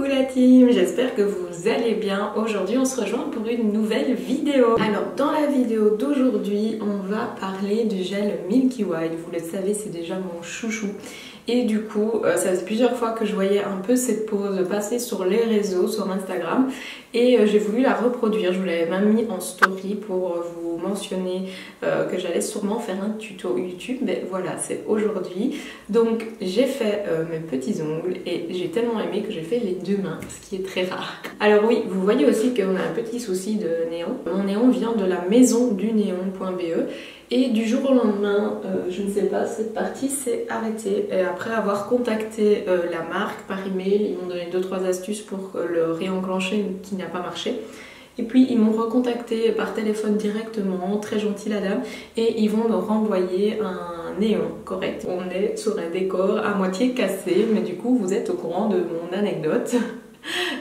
Coucou la team, j'espère que vous allez bien. Aujourd'hui on se rejoint pour une nouvelle vidéo. Alors dans la vidéo d'aujourd'hui on va parler du gel Milky White. Vous le savez, c'est déjà mon chouchou. Et du coup, ça fait plusieurs fois que je voyais un peu cette pose passer sur les réseaux, sur Instagram. Et j'ai voulu la reproduire. Je vous l'avais même mis en story pour vous mentionner que j'allais sûrement faire un tuto YouTube. Mais voilà, c'est aujourd'hui. Donc j'ai fait mes petits ongles et j'ai tellement aimé que j'ai fait les deux mains, ce qui est très rare. Alors oui, vous voyez aussi qu'on a un petit souci de néon. Mon néon vient de la maison du néon.be. Et du jour au lendemain, je ne sais pas, cette partie s'est arrêtée. Et après avoir contacté la marque par email, ils m'ont donné 2-3 astuces pour le réenclencher qui n'a pas marché. Et puis ils m'ont recontacté par téléphone directement, très gentille la dame, et ils vont me renvoyer un néon correct. On est sur un décor à moitié cassé, mais du coup vous êtes au courant de mon anecdote.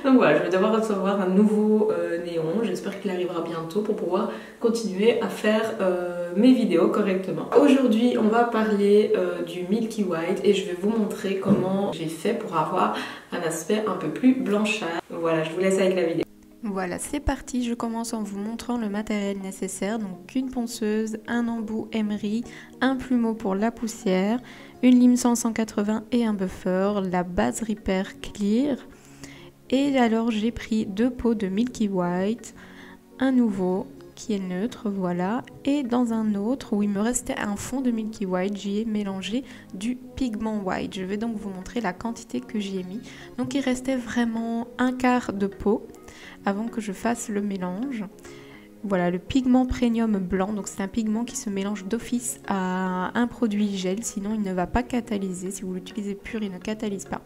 Donc voilà, je vais devoir recevoir un nouveau néon, j'espère qu'il arrivera bientôt pour pouvoir continuer à faire mes vidéos correctement. Aujourd'hui on va parler du Milky White et je vais vous montrer comment j'ai fait pour avoir un aspect un peu plus blanchâtre. Voilà, je vous laisse avec la vidéo. Voilà, c'est parti, je commence en vous montrant le matériel nécessaire. Donc une ponceuse, un embout emery, un plumeau pour la poussière, une lime 180 et un buffer, la base Repair Clear. Et alors j'ai pris 2 pots de Milky White, un nouveau qui est neutre, voilà, et dans un autre où il me restait un fond de Milky White, j'y ai mélangé du pigment white. Je vais donc vous montrer la quantité que j'y ai mis. Donc il restait vraiment un quart de pot avant que je fasse le mélange. Voilà, le pigment premium blanc, donc c'est un pigment qui se mélange d'office à un produit gel, sinon il ne va pas catalyser. Si vous l'utilisez pur, il ne catalyse pas.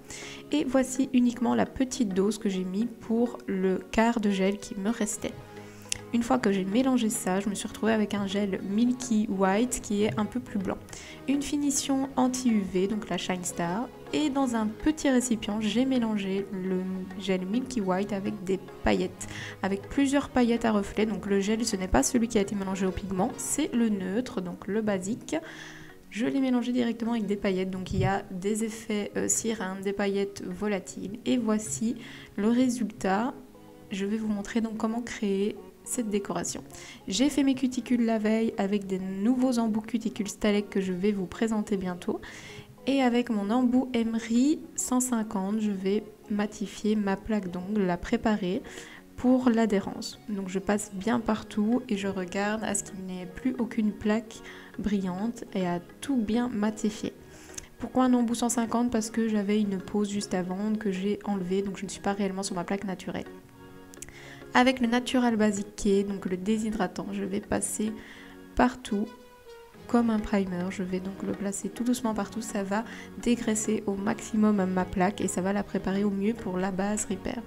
Et voici uniquement la petite dose que j'ai mis pour le quart de gel qui me restait. Une fois que j'ai mélangé ça, je me suis retrouvée avec un gel Milky White qui est un peu plus blanc. Une finition anti-UV, donc la Shine Star. Et dans un petit récipient, j'ai mélangé le gel Milky White avec des paillettes. Avec plusieurs paillettes à reflets. Donc le gel, ce n'est pas celui qui a été mélangé au pigment, c'est le neutre, donc le basique. Je l'ai mélangé directement avec des paillettes, donc il y a des effets cyrènes, des paillettes volatiles. Et voici le résultat. Je vais vous montrer donc comment créer cette décoration. J'ai fait mes cuticules la veille avec des nouveaux embouts cuticules Stalek que je vais vous présenter bientôt. Et avec mon embout emery 150, je vais matifier ma plaque d'ongle, la préparer pour l'adhérence. Donc je passe bien partout et je regarde à ce qu'il n'y ait plus aucune plaque brillante et à tout bien matifier. Pourquoi un embout 150? Parce que j'avais une pause juste avant que j'ai enlevée, donc je ne suis pas réellement sur ma plaque naturelle. Avec le Natural Basic K, donc le déshydratant, je vais passer partout comme un primer. Je vais donc le placer tout doucement partout. Ça va dégraisser au maximum ma plaque et ça va la préparer au mieux pour la base Repair.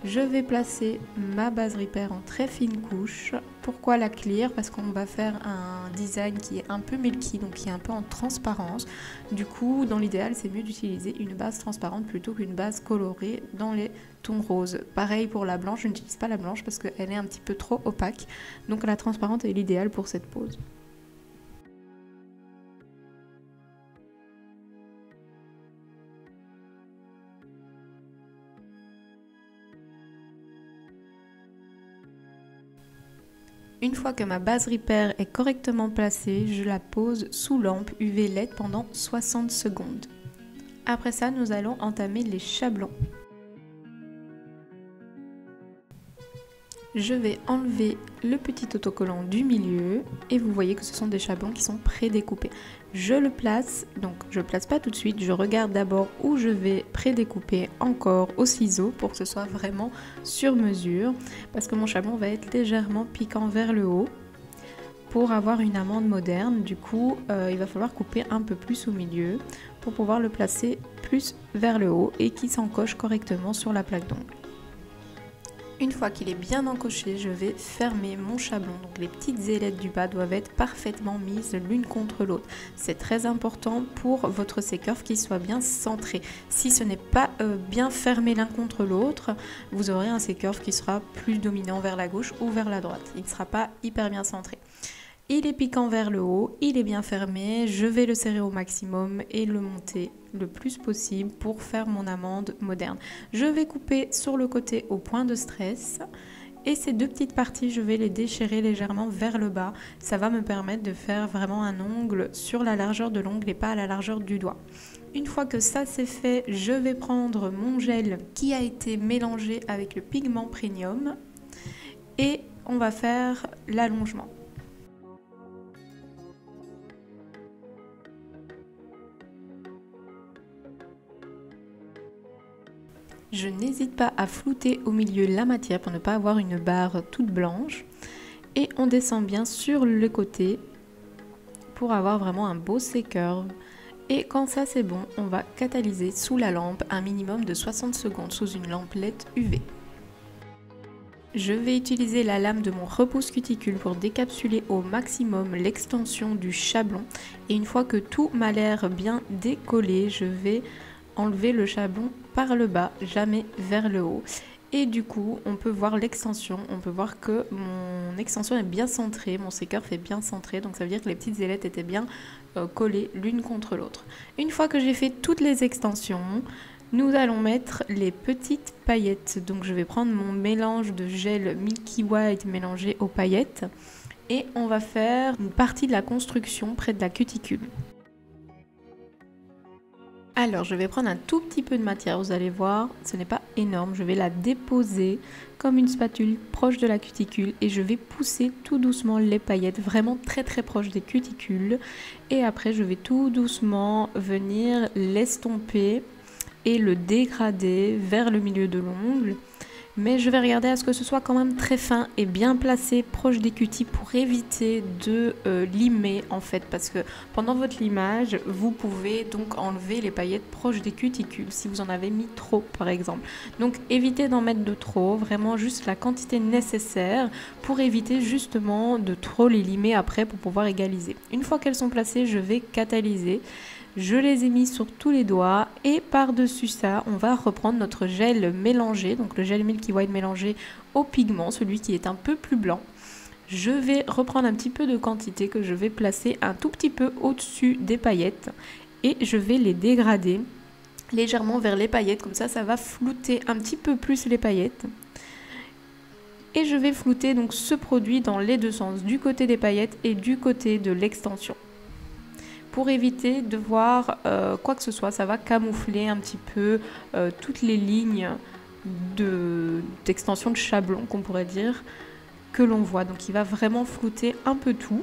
Je vais placer ma base Repair en très fine couche. Pourquoi la clear? Parce qu'on va faire un design qui est un peu milky, donc qui est un peu en transparence. Du coup, dans l'idéal, c'est mieux d'utiliser une base transparente plutôt qu'une base colorée dans les tons roses. Pareil pour la blanche, je n'utilise pas la blanche parce qu'elle est un petit peu trop opaque. Donc la transparente est l'idéal pour cette pose. Une fois que ma base Repair est correctement placée, je la pose sous lampe UV LED pendant 60 secondes. Après ça, nous allons entamer les chablons. Je vais enlever le petit autocollant du milieu et vous voyez que ce sont des chablons qui sont prédécoupés. Je le place, donc je ne le place pas tout de suite, je regarde d'abord où je vais prédécouper encore au ciseau pour que ce soit vraiment sur mesure parce que mon chablon va être légèrement piquant vers le haut. Pour avoir une amande moderne, du coup, il va falloir couper un peu plus au milieu pour pouvoir le placer plus vers le haut et qu'il s'encoche correctement sur la plaque d'ongle. Une fois qu'il est bien encoché, je vais fermer mon chablon. Donc les petites ailettes du bas doivent être parfaitement mises l'une contre l'autre. C'est très important pour votre C-curve qu'il soit bien centré. Si ce n'est pas bien fermé l'un contre l'autre, vous aurez un C-curve qui sera plus dominant vers la gauche ou vers la droite. Il ne sera pas hyper bien centré. Il est piquant vers le haut, il est bien fermé, je vais le serrer au maximum et le monter le plus possible pour faire mon amande moderne. Je vais couper sur le côté au point de stress. Et ces deux petites parties, je vais les déchirer légèrement vers le bas. Ça va me permettre de faire vraiment un ongle sur la largeur de l'ongle et pas à la largeur du doigt. Une fois que ça c'est fait, je vais prendre mon gel qui a été mélangé avec le pigment premium et on va faire l'allongement. Je n'hésite pas à flouter au milieu la matière pour ne pas avoir une barre toute blanche. Et on descend bien sur le côté pour avoir vraiment un beau C-curve. Et quand ça c'est bon, on va catalyser sous la lampe un minimum de 60 secondes sous une lampe LED UV. Je vais utiliser la lame de mon repousse cuticule pour décapsuler au maximum l'extension du chablon. Et une fois que tout m'a l'air bien décollé, je vais enlever le chablon par le bas, jamais vers le haut. Et du coup, on peut voir l'extension, on peut voir que mon extension est bien centrée, mon C-curve est bien centré, donc ça veut dire que les petites ailettes étaient bien collées l'une contre l'autre. Une fois que j'ai fait toutes les extensions, nous allons mettre les petites paillettes. Donc je vais prendre mon mélange de gel Milky White mélangé aux paillettes et on va faire une partie de la construction près de la cuticule. Alors je vais prendre un tout petit peu de matière, vous allez voir, ce n'est pas énorme, je vais la déposer comme une spatule proche de la cuticule et je vais pousser tout doucement les paillettes vraiment très proche des cuticules et après je vais tout doucement venir l'estomper et le dégrader vers le milieu de l'ongle. Mais je vais regarder à ce que ce soit quand même très fin et bien placé proche des cutis pour éviter de limer en fait, parce que pendant votre limage vous pouvez donc enlever les paillettes proches des cuticules si vous en avez mis trop par exemple. Donc évitez d'en mettre de trop, vraiment juste la quantité nécessaire pour éviter justement de trop les limer après pour pouvoir égaliser. Une fois qu'elles sont placées, je vais catalyser. Je les ai mis sur tous les doigts et par-dessus ça, on va reprendre notre gel mélangé, donc le gel Milky White mélangé au pigment, celui qui est un peu plus blanc. Je vais reprendre un petit peu de quantité que je vais placer un tout petit peu au-dessus des paillettes et je vais les dégrader légèrement vers les paillettes, comme ça, ça va flouter un petit peu plus les paillettes. Et je vais flouter donc ce produit dans les deux sens, du côté des paillettes et du côté de l'extension. Pour éviter de voir quoi que ce soit, ça va camoufler un petit peu toutes les lignes d'extension de chablon qu'on pourrait dire que l'on voit. Donc il va vraiment flouter un peu tout.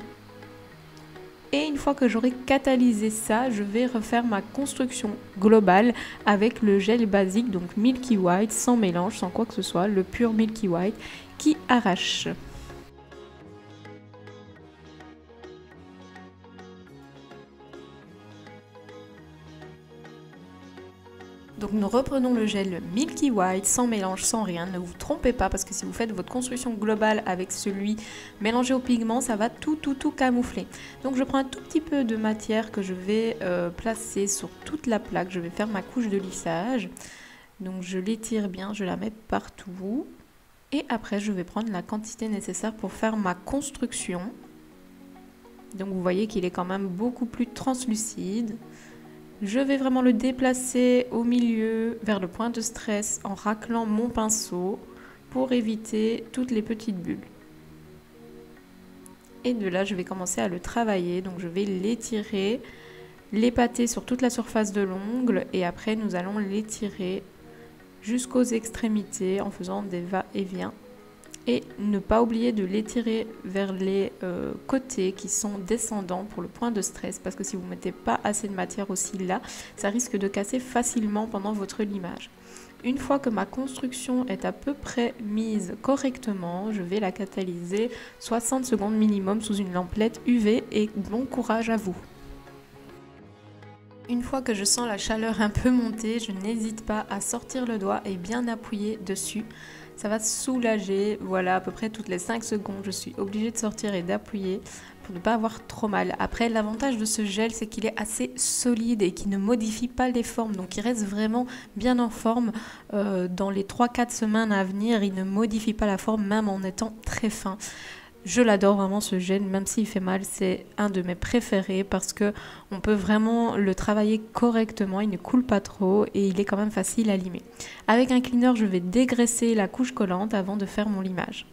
Et une fois que j'aurai catalysé ça, je vais refaire ma construction globale avec le gel basique, donc Milky White, sans mélange, sans quoi que ce soit, le pur Milky White qui arrache. Donc nous reprenons le gel Milky White sans mélange, sans rien, ne vous trompez pas parce que si vous faites votre construction globale avec celui mélangé au pigment, ça va tout camoufler. Donc je prends un tout petit peu de matière que je vais placer sur toute la plaque, je vais faire ma couche de lissage. Donc je l'étire bien, je la mets partout et après je vais prendre la quantité nécessaire pour faire ma construction. Donc vous voyez qu'il est quand même beaucoup plus translucide. Je vais vraiment le déplacer au milieu vers le point de stress en raclant mon pinceau pour éviter toutes les petites bulles. Et de là, je vais commencer à le travailler. Donc je vais l'étirer, l'épater sur toute la surface de l'ongle et après nous allons l'étirer jusqu'aux extrémités en faisant des va-et-vient. Et ne pas oublier de l'étirer vers les côtés qui sont descendants pour le point de stress parce que si vous ne mettez pas assez de matière aussi là, ça risque de casser facilement pendant votre limage. Une fois que ma construction est à peu près mise correctement, je vais la catalyser 60 secondes minimum sous une lampe LED UV et bon courage à vous. Une fois que je sens la chaleur un peu monter, je n'hésite pas à sortir le doigt et bien appuyer dessus. Ça va soulager, voilà, à peu près toutes les 5 secondes, je suis obligée de sortir et d'appuyer pour ne pas avoir trop mal. Après, l'avantage de ce gel, c'est qu'il est assez solide et qu'il ne modifie pas les formes. Donc, il reste vraiment bien en forme dans les 3-4 semaines à venir. Il ne modifie pas la forme, même en étant très fin. Je l'adore vraiment ce gel, même s'il fait mal, c'est un de mes préférés parce que on peut vraiment le travailler correctement, il ne coule pas trop et il est quand même facile à limer. Avec un cleaner, je vais dégraisser la couche collante avant de faire mon limage.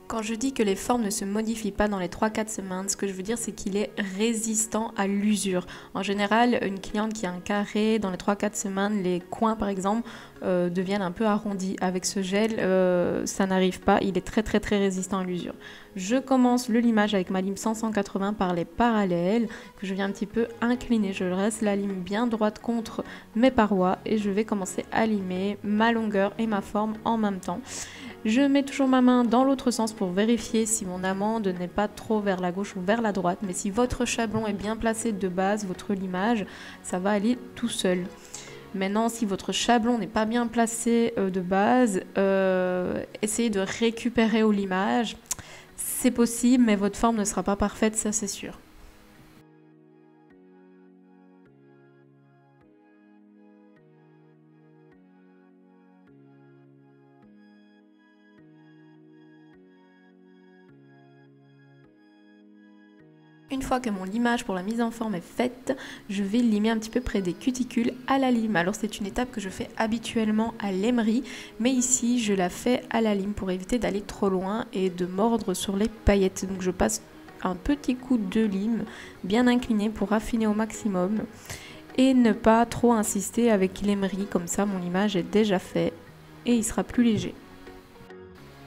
Quand je dis que les formes ne se modifient pas dans les 3-4 semaines, ce que je veux dire c'est qu'il est résistant à l'usure. En général, une cliente qui a un carré, dans les 3-4 semaines, les coins par exemple deviennent un peu arrondis. Avec ce gel, ça n'arrive pas, il est très résistant à l'usure. Je commence le limage avec ma lime 180 par les parallèles, que je viens un petit peu incliner. Je reste la lime bien droite contre mes parois et je vais commencer à limer ma longueur et ma forme en même temps. Je mets toujours ma main dans l'autre sens pour vérifier si mon amande n'est pas trop vers la gauche ou vers la droite. Mais si votre chablon est bien placé de base, votre limage, ça va aller tout seul. Maintenant, si votre chablon n'est pas bien placé de base, essayez de récupérer au limage. C'est possible, mais votre forme ne sera pas parfaite, ça c'est sûr. Une fois que mon limage pour la mise en forme est faite, je vais limer un petit peu près des cuticules à la lime. Alors c'est une étape que je fais habituellement à l'émery, mais ici je la fais à la lime pour éviter d'aller trop loin et de mordre sur les paillettes. Donc je passe un petit coup de lime bien incliné pour affiner au maximum et ne pas trop insister avec l'émery, comme ça mon limage est déjà fait et il sera plus léger.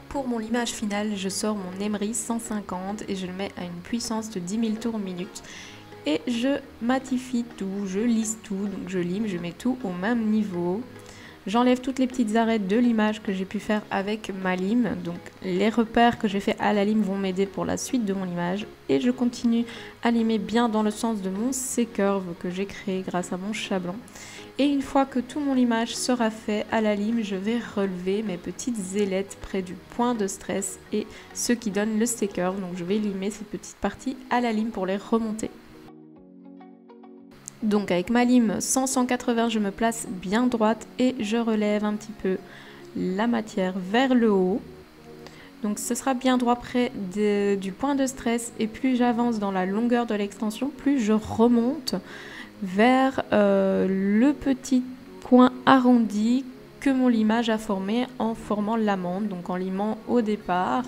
Pour mon limage final, je sors mon émery 150 et je le mets à une puissance de 10 000 tours minute. Et je matifie tout, je lisse tout, donc je lime, je mets tout au même niveau. J'enlève toutes les petites arêtes de limage que j'ai pu faire avec ma lime. Donc les repères que j'ai fait à la lime vont m'aider pour la suite de mon limage. Et je continue à limer bien dans le sens de mon C-curve que j'ai créé grâce à mon chablon. Et une fois que tout mon limage sera fait à la lime, je vais relever mes petites ailettes près du point de stress et ce qui donne le C-curve. Donc je vais limer ces petites parties à la lime pour les remonter. Donc avec ma lime 100-180, je me place bien droite et je relève un petit peu la matière vers le haut. Donc ce sera bien droit près du point de stress et plus j'avance dans la longueur de l'extension, plus je remonte vers le petit coin arrondi que mon limage a formé en formant l'amande, donc en limant au départ.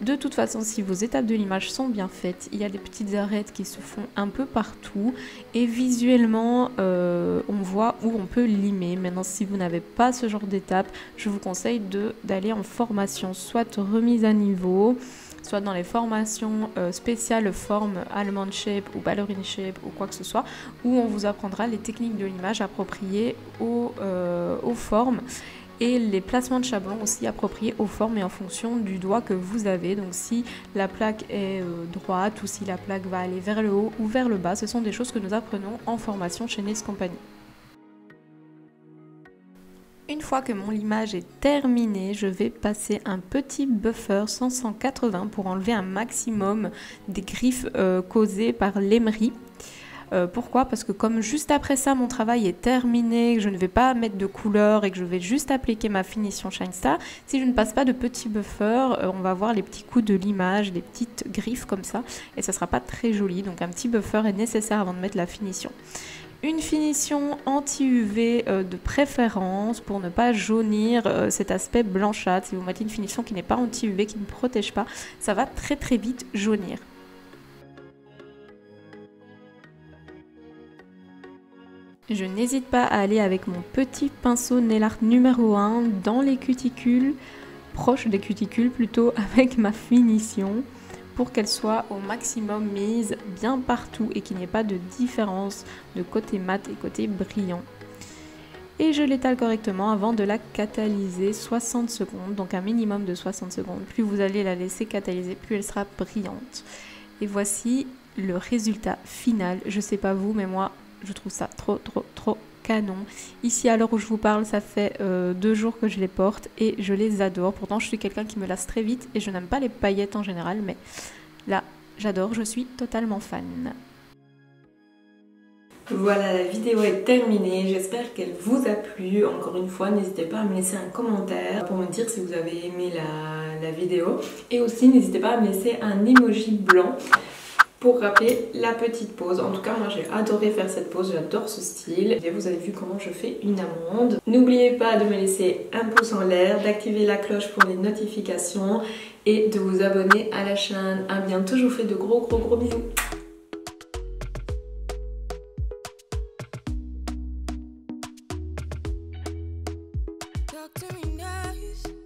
De toute façon, si vos étapes de limage sont bien faites, il y a des petites arêtes qui se font un peu partout et visuellement on voit où on peut limer. Maintenant, si vous n'avez pas ce genre d'étape, je vous conseille d'aller en formation, soit remise à niveau, soit dans les formations spéciales forme almond shape ou ballerine shape ou quoi que ce soit, où on vous apprendra les techniques de limage appropriées aux formes et les placements de chablon aussi appropriés aux formes et en fonction du doigt que vous avez. Donc si la plaque est droite ou si la plaque va aller vers le haut ou vers le bas, ce sont des choses que nous apprenons en formation chez Nails Company. Une fois que mon limage est terminé, je vais passer un petit buffer 100-180 pour enlever un maximum des griffes causées par l'émery. Pourquoi? Parce que comme juste après ça mon travail est terminé, que je ne vais pas mettre de couleur et que je vais juste appliquer ma finition Shine Star, si je ne passe pas de petit buffer, on va voir les petits coups de limage, des petites griffes comme ça et ça sera pas très joli. Donc un petit buffer est nécessaire avant de mettre la finition. Une finition anti-UV de préférence pour ne pas jaunir cet aspect blanchâtre. Si vous mettez une finition qui n'est pas anti-UV, qui ne protège pas, ça va très vite jaunir. Je n'hésite pas à aller avec mon petit pinceau Nail Art numéro 1 dans les cuticules, proche des cuticules plutôt, avec ma finition pour qu'elle soit au maximum mise bien partout et qu'il n'y ait pas de différence de côté mat et côté brillant. Et je l'étale correctement avant de la catalyser 60 secondes, donc un minimum de 60 secondes. Plus vous allez la laisser catalyser, plus elle sera brillante. Et voici le résultat final. Je sais pas vous, mais moi je trouve ça trop canon. Ici à l'heure où je vous parle, ça fait 2 jours que je les porte et je les adore. Pourtant je suis quelqu'un qui me lasse très vite et je n'aime pas les paillettes en général, mais là j'adore, je suis totalement fan. Voilà, la vidéo est terminée, j'espère qu'elle vous a plu. Encore une fois, n'hésitez pas à me laisser un commentaire pour me dire si vous avez aimé la vidéo. Et aussi, n'hésitez pas à me laisser un emoji blanc pour rappeler la petite pause. En tout cas, moi j'ai adoré faire cette pause, j'adore ce style. Et vous avez vu comment je fais une amande. N'oubliez pas de me laisser un pouce en l'air, d'activer la cloche pour les notifications et de vous abonner à la chaîne. À bientôt, je vous fais de gros bisous. Talk to me nice.